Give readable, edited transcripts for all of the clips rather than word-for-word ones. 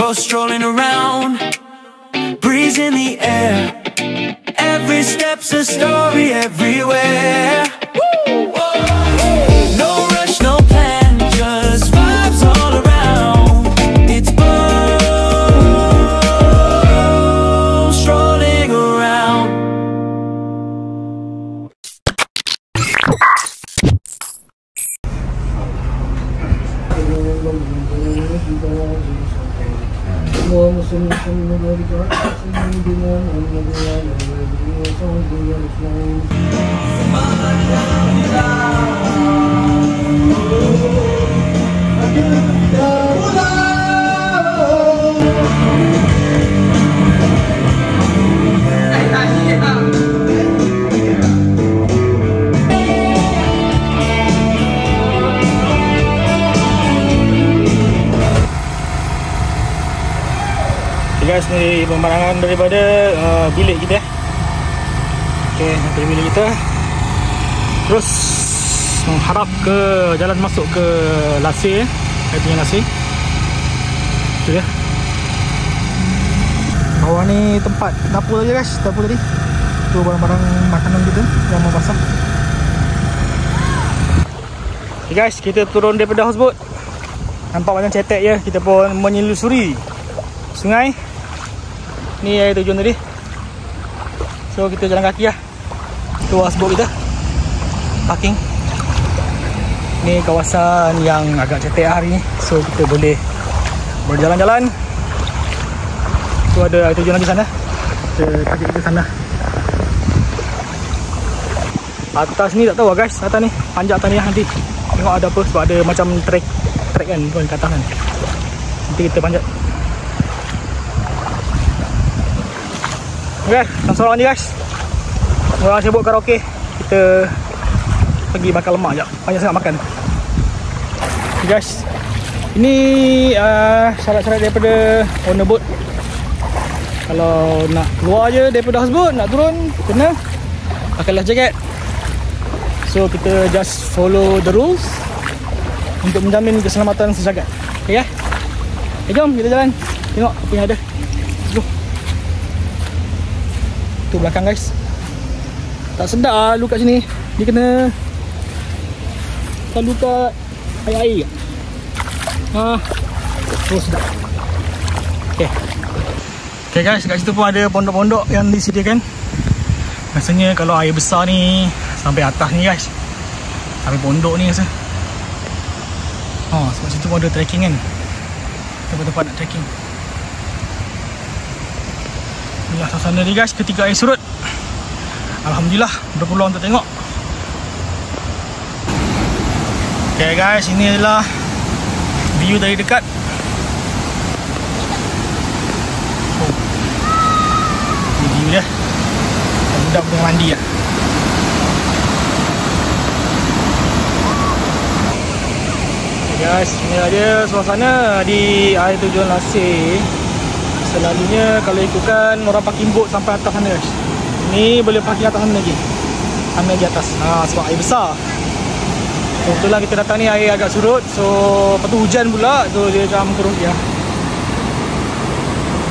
both strolling around, breeze in the air. Every step's a story everywhere. No rush, no plan, just vibes all around. It's both strolling around. Guys, ni pemandangan daripada bilik kita. Okey, dari bilik kita terus menghadap ke jalan masuk ke Lasir, saya punya Lasir. Tu dia. Bawah ni tempat dapur tadi guys, dapur tadi. Tu barang-barang makanan kita yang mau masak. Okay guys, kita turun daripada houseboat. Nampak macam cetek je, kita pun menyelusuri sungai. Ni air terjun tadi. So kita jalan kaki lah. Tu houseboat kita parking. Ni kawasan yang agak cetek hari ni, so kita boleh berjalan-jalan. Tu ada air terjun lagi sana. Kita kaki kita sana. Atas ni tak tahu lah guys, atas ni panjat atas ni lah nanti. Tengok ada apa, sebab ada macam trek kan kat atas kan. Nanti kita panjat. Okay, sorang je guys. Orang sibuk karaoke, kita pergi bakar lemak sekejap. Banyak sangat makan. Okay guys, ini syarat-syarat daripada owner boat. Kalau nak keluar je daripada houseboat, nak turun, kena pakai life jacket. So kita just follow the rules untuk menjamin keselamatan sejagat. Okay ya? Jom kita jalan. Tengok apa yang ada. Tu belakang guys. Tak sedap lu kat sini. Dia kena lalu kat air-air. Oh sedap. Okay. Okay guys, kat situ pun ada pondok-pondok yang disediakan. Rasanya kalau air besar ni sampai atas ni guys, sampai pondok ni rasa. Sebab situ pun ada trekking kan. Tempat-tempat nak trekking. Inilah suasana ni guys ketika air surut. Alhamdulillah berpeluang untuk tengok. Okay guys, ini adalah view dari dekat. Ini view dia. Budak tengah mandi lah. Okay guys, ini ada suasana di air terjun Lasir. Selalunya kalau ikutkan orang parking boat sampai atas sana guys. Ni boleh parking atas sana lagi. Sana lagi atas. Sebab air besar. Kebetulan kita datang ni air agak surut. So lepas tu hujan pula. So dia macam terus dia.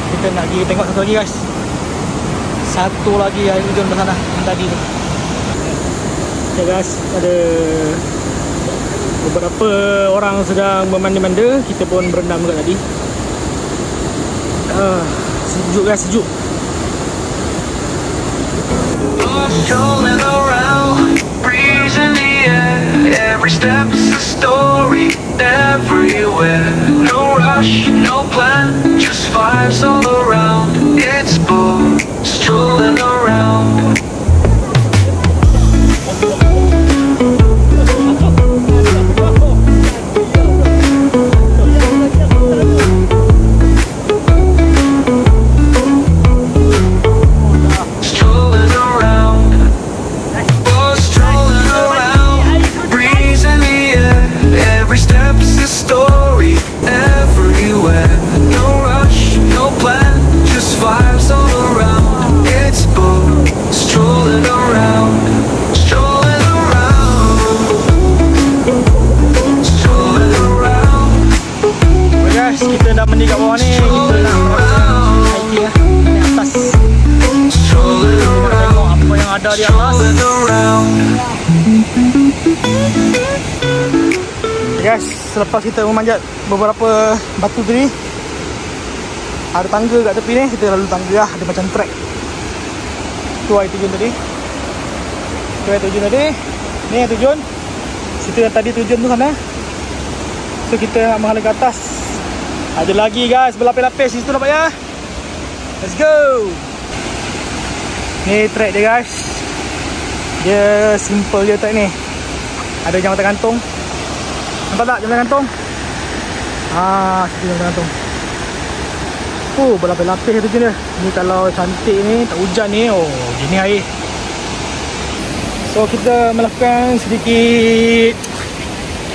Kita nak pergi tengok satu lagi guys. Satu lagi air terjun ke sana yang tadi tu. Okay guys, ada beberapa orang sedang bermanda-manda. Kita pun berendam juga tadi. Sejuk guys, sejuk. Strolling around, breeze in the air. Every step's a story everywhere. No rush, no plan, just vibes all around. It's both strolling around. Every step's a story everywhere. kat bawah ni kita nak hiking lah naik atas. Kita nak tengok apa yang ada di atas. Guys, selepas kita memanjat beberapa batu tadi, ada tangga kat tepi ni. Kita lalu tangga lah, ada macam trek. Tu air terjun tadi. Tu air terjun tadi. Ni air terjun. Situ yang tadi terjun tu sana. So kita nak menghala ke atas. Ada lagi guys, berlapis-lapis situ nampak ya. Let's go. Ni trek dia guys. Dia simple je trek ni. Ada jambatan gantung. Nampak tak jambatan gantung? Situ jambatan gantung. Berlapis-lapis tu je ni. Ni kalau cantik ni, tak hujan ni, gini air. So kita melakukan sedikit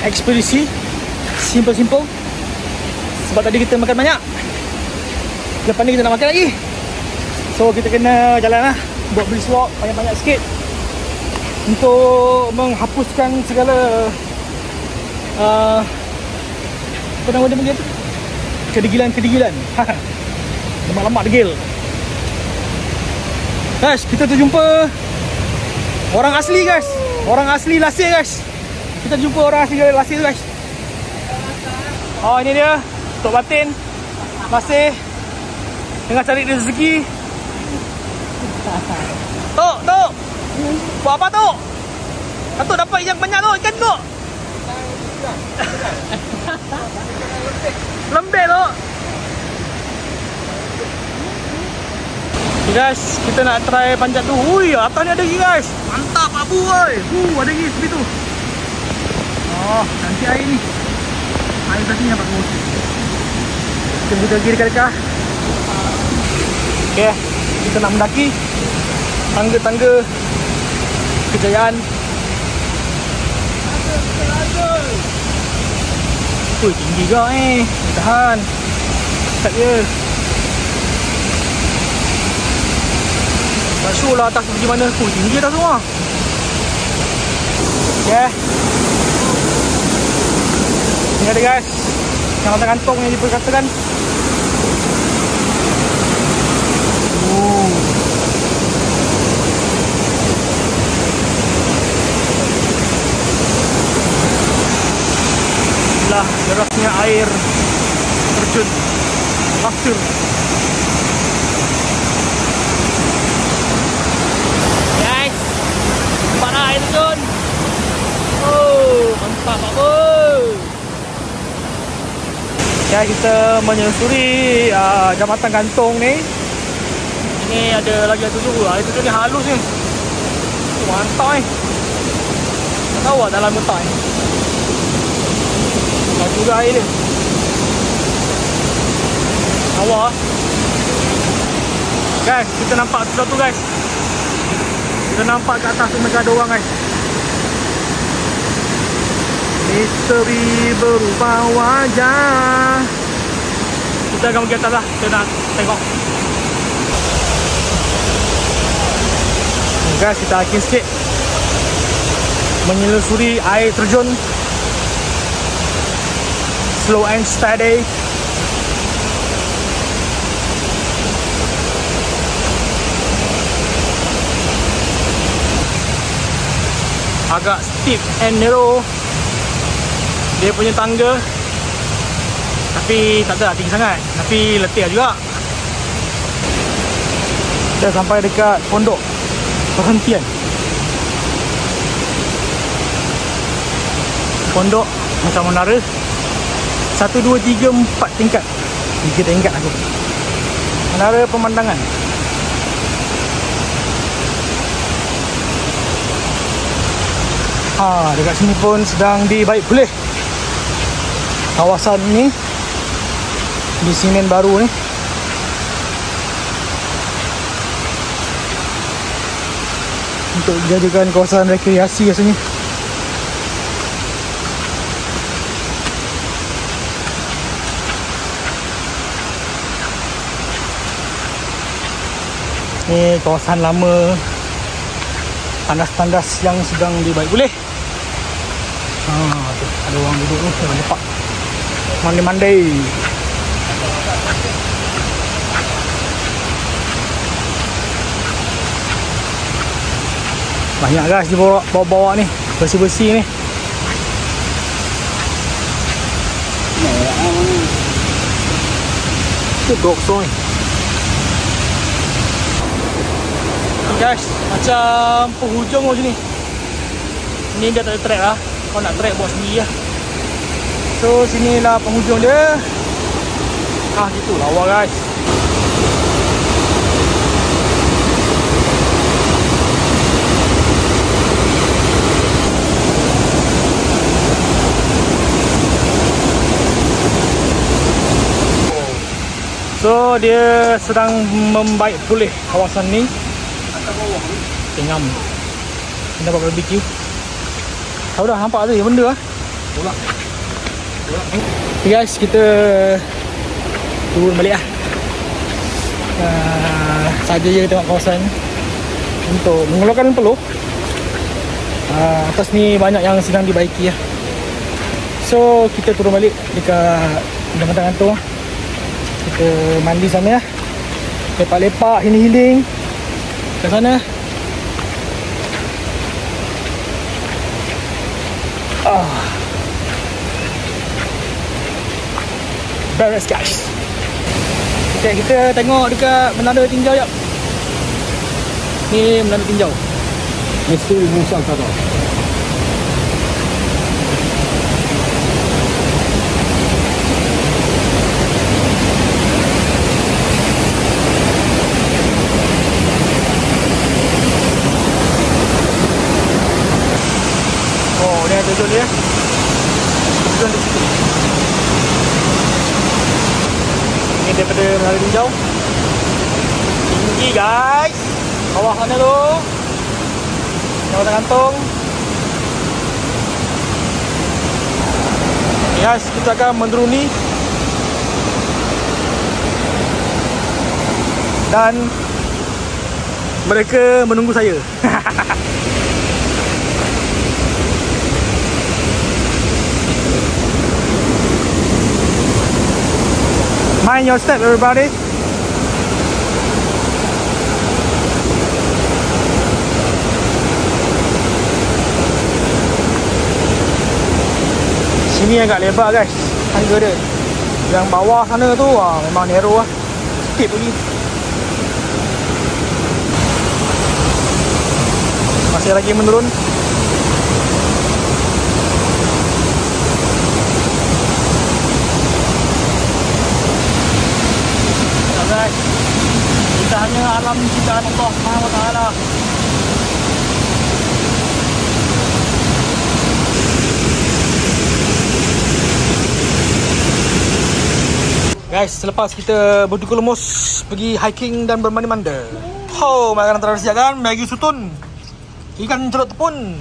ekspedisi simple-simple. Sebab tadi kita makan banyak. Lepas ni kita nak makan lagi. So kita kena jalan lah, buat brisk walk banyak-banyak sikit untuk menghapuskan segala apa nama dia panggil tu? Kedegilan. Lemak-lemak degil. Guys, kita terjumpa orang asli guys. Orang asli Lasir guys. Kita jumpa orang asli Lasir guys. Ini dia Tok Batin Lasir tengah cari rezeki. Tok buat apa Tok? Tok dapat yang banyak Tok, ikan Tok. Lembek Tok. Okay guys, kita nak try panjat tu. Ui, atas ni ada lagi guys. Mantap abu oi. Ada lagi seperti tu. Cantik air ni. Air kat sini nampak bagus. Kita buka lagi dekat-dekat. Okay, kita nak mendaki tangga-tangga kejayaan. Tinggi juga tahan. Dekat je. Tak sure lah atas pergi mana. Tinggi dah semua. Okay. Ni ada guys, yang gantung yang diperkatakan. Inilah derasnya air terjun pasir. Guys, nampak lah air terjun. Mantap apa? Ya, kita menyusuri jambatan gantung ni. Ini ada lagi satu tu. Air terjun ni halus ni. Mantap ni. Tak tahu lah dalam letak ni. Tak juga air dia. Awak. Guys, kita nampak sesuatu guys. Kita nampak kat atas tu macam ada orang guys. Misteri berubah wajah. Kita akan pergi atas lah. Kita nak tengok. Guys, kita hiking sikit. Menyelusuri air terjun. Slow and steady. Agak steep and narrow dia punya tangga, tapi tak ada tinggi sangat, tapi letih juga. Dah sampai dekat pondok perhentian. Pondok macam menara 1, 2, 3, 4 tingkat. 3 tingkat aku. Menara pemandangan. Dekat sini pun sedang dibaik pulih kawasan ni, di simen baru ni. Untuk dijadikan kawasan rekreasi rasanya. Ni kawasan lama, tandas-tandas yang sedang dibaik pulih. Tu, ada orang duduk tu, lepak mandi-mandi. Banyak guys di bawah-bawah ni, bersih-bersih ni. Itu gokso ni. Guys, macam penghujung macam ni. Ni dia tak ada track lah. Kau nak track buat sendiri lah. So sinilah penghujung dia. Gitu lawa guys. So dia sedang membaik pulih kawasan ni. Tengam. Kita buat barbecue. Tahu dah nampak tu benda lah. Okay guys, kita turun balik lah. Saja je tengok kawasan untuk mengeluarkan peluh. Atas ni banyak yang sedang dibaiki lah. So kita turun balik dekat jambatan gantung lah. Kita mandi sana lah. Lepak-lepak, healing-healing kat sana. Beres guys. Okay, kita tengok dekat menara tinjau jap. Ni menara tinjau. Mesti Musa kata. Oh, ni ada tujuan dia. Tujuan di situ. Ini daripada menara tinjau. Tinggi guys. Bawah sana tu. Jambatan gantung. Guys, kita akan menuruni. Dan mereka menunggu saya. Mind your step, everybody. Sini agak lebar guys, tangga dia. Yang bawah sana tu memang narrow lah. Steep lagi. Masih lagi menurun. Guys, kita hanya alam ciptaan Allah Subhanahu wa taala. Guys, selepas kita berdua lemus pergi hiking dan bermandi-manda. Makanan tradisi kan, Maggi sutun, ikan celup tepung.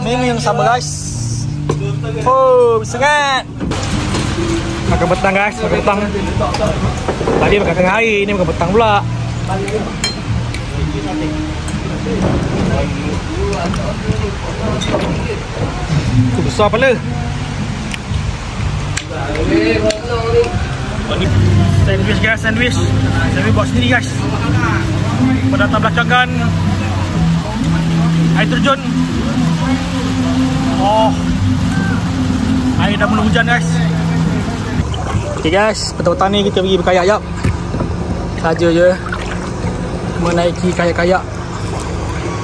Ini yang sama guys. Sangat. Makan petang guys, makan petang. Tadi makan tengah hari, ini makan petang pula. Tu besar pala. Sandwich guys, sandwich. Sandwich buat sendiri guys. Pada latar belakangan air terjun. Air dah mula hujan guys. Okay guys, petang-petang ni kita pergi berkayak jap. Saja je menaiki kayak-kayak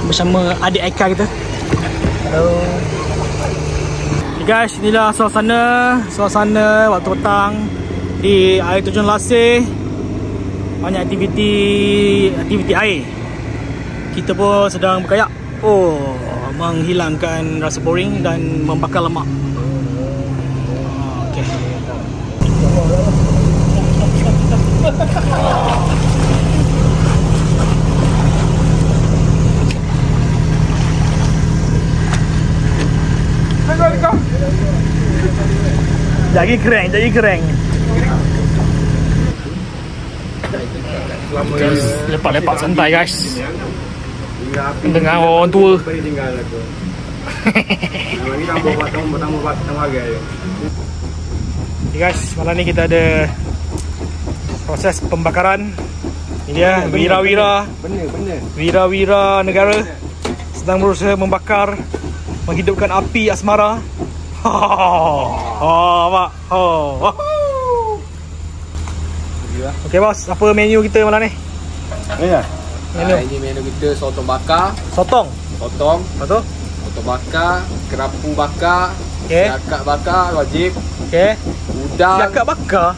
bersama adik Aika kita. Hello. Okay guys, inilah suasana waktu petang di air terjun Laseh. Banyak aktiviti air. Kita pun sedang berkayak. Menghilangkan rasa boring dan membakar lemak. Okay. Jadi keren. Lepak-lepak santai guys. Dengan orang tua. Okay guys, malam ni kita ada proses pembakaran. Ini dia wira-wira negara sedang berusaha membakar, menghidupkan api asmara. Mak. Okey bos, apa menu kita malam ni? Ini menu kita sotong bakar. Sotong. Sotong bakar, kerapu bakar, Okey. jakak bakar wajib. Okey. Udang. Jakak bakar.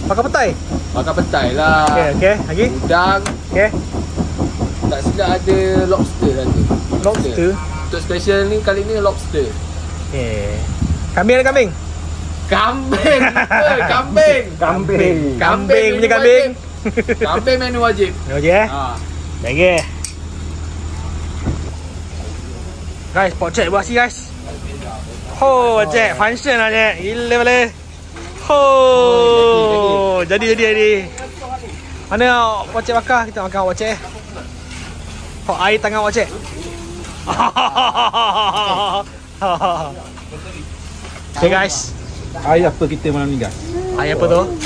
Bakar petai. Bakar petai lah. Okey, lagi. Udang. Okey. Tak silap ada lobster tadi. Lobster. Untuk special ni kali ni lobster. Okey. Kambing ada kambing? Kambing. Kambing punya kambing. Kambing menu wajib. Okey. Lagi. Guys, pot cek buat si guys. Cek function lah cek. Gila boleh. Jadi. Mana pot cek bakar? Kita makan pot cek. Air tangan pot cek. Okay guys. Air apa kita malam ni guys? Air apa tu?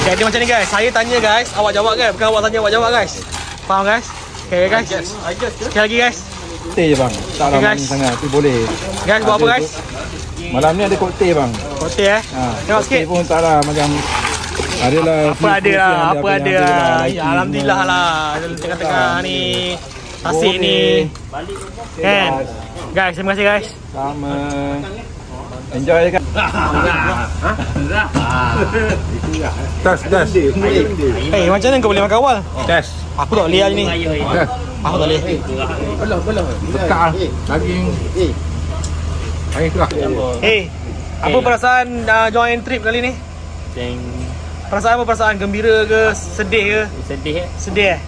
Jadi macam ni guys. Saya tanya guys, awak jawab kan? Bukan awak tanya, awak jawab guys. Faham guys? Okay guys. Sekali lagi guys. Koktel je bang. Tak Okay, lama guys. sangat tapi boleh. Guys buat apa guys? Malam ni ada koktel bang. Koktel tengok sikit. Koktel pun tak lah macam adalah Apa ada lah. Ya, alhamdulillah lah. Tengah-tengah ni tasik ni. Kan? Guys, terima kasih guys. Sama. Enjoy je kan? Tes. Macam mana kau boleh makan awal? Tes. Aku tak boleh ni. Aku tak boleh. Dekat lah. Daging. Daging tu lah. Apa perasaan join trip kali ni? Perasaan apa? Perasaan gembira ke? Sedih ke? Sedih.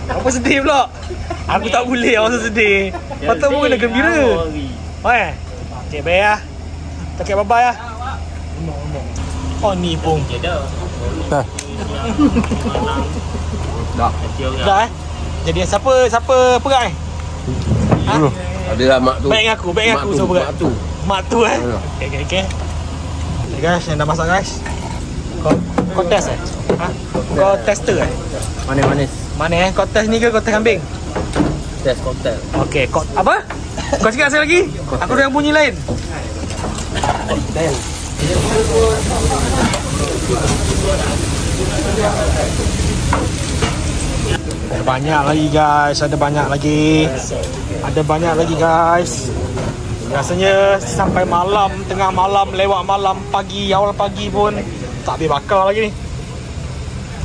Apa sedih pula? Aku tak boleh rasa sedih. Patut pun kena gembira. Cik bye lah. Cakap bye-bye lah. Oh ni pun. Dah Jadi siapa perak ni? Adalah mak tu. Baik dengan aku siapa perak? Mak tu Okay. Guys, yang dah masak guys. Kau test Kau tester Mana kau test ni ke kau test kambing? Test koktel. Okay, apa? Kau cakap saya lagi? Aku dengar bunyi lain. Ada banyak lagi guys. Biasanya sampai malam, tengah malam, lewat malam, pagi, awal pagi pun tak habis bakar lagi ni.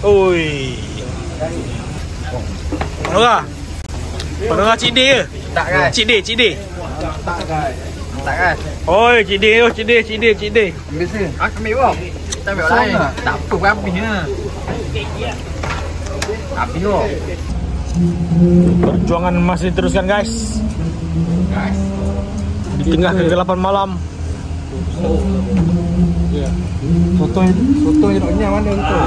Oi. Pendengar Cik D ke? Tak kan? Cik D. Tak kan? Oi, Cik D. Biasa. Ambil bawah. Tak ambil lain. Tak apa pun habisnya. Habis bawah. Perjuangan masih diteruskan guys. Di tengah kegelapan malam. Soto je nak kenyang mana betul?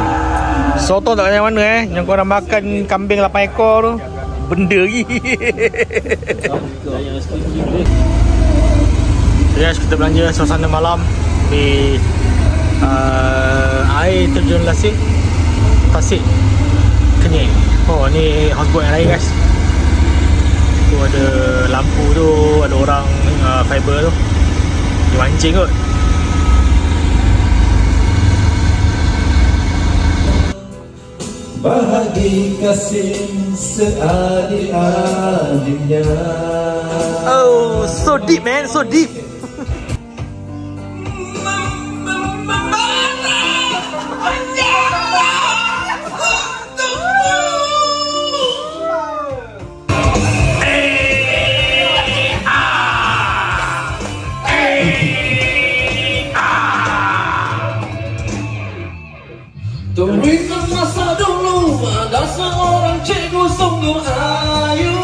Soto tak kenyang mana yang korang makan kambing 8 ekor tu. Benda lagi. Guys, kita belanja suasana malam di air terjun Lasik, Tasik, Kenyir. Ni houseboat yang lain guys. Tu ada lampu tu, ada orang fiber tu. Dia mancing kot. Bahagi kasih seadil-adilnya. Oh, so deep man, so deep. Teringat masa dulu ada seorang cikgu sungguh ayu.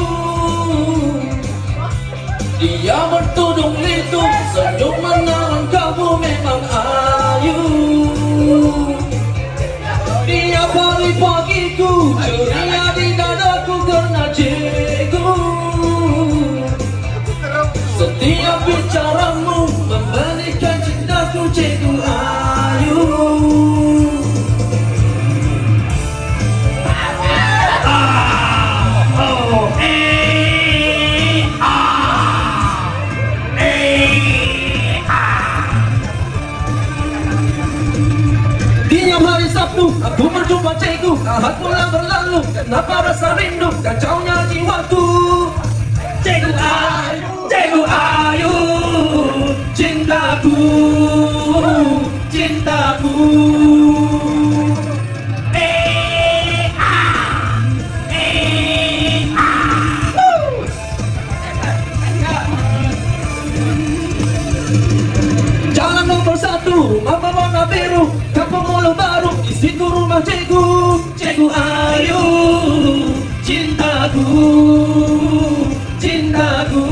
Dia bertudung lindung, senyum menawan kamu memang ayu. Dia pagi-pagiku, ceria di dadaku karena cikgu. Setiap bicaramu memberikan cintaku cikgu ayu. Tiap hari Sabtu aku berjumpa cikgu. Ahad mulai berlalu, kenapa rasa rindu kacaunya jiwaku. Cikgu Ayu, cintaku, cintaku. Jalan nomor 1, rumah berwarna biru, kampung Mulu Baru, di situ rumah cikgu. Cikgu Ayu, cintaku, cintaku.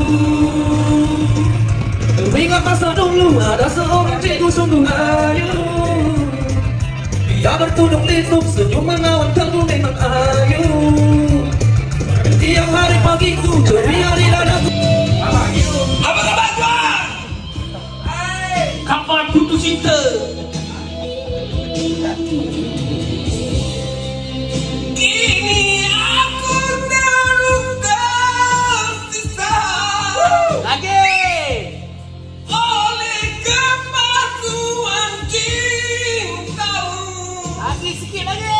Teringat masa dulu ada seorang cikgu sungguh ayu. Dia bertudung lintut, senyum menawan kalbu memang ayu. Tiap hari pagiku ceria di dadaku. Apa kabar tuan? Kapan putus cinta? Kini aku terluka tersisa lagi oleh kepatuhan cintamu. Lagi sikit lagi.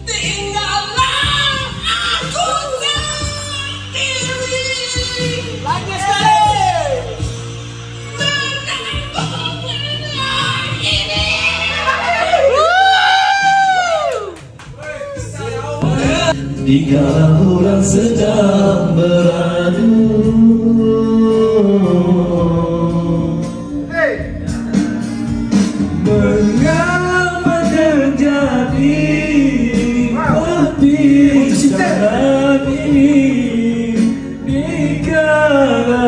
Tinggallah aku sendiri. Lagi sekali. Dikala orang sedang beradu, mengapa terjadi perpisahan ini? Dikala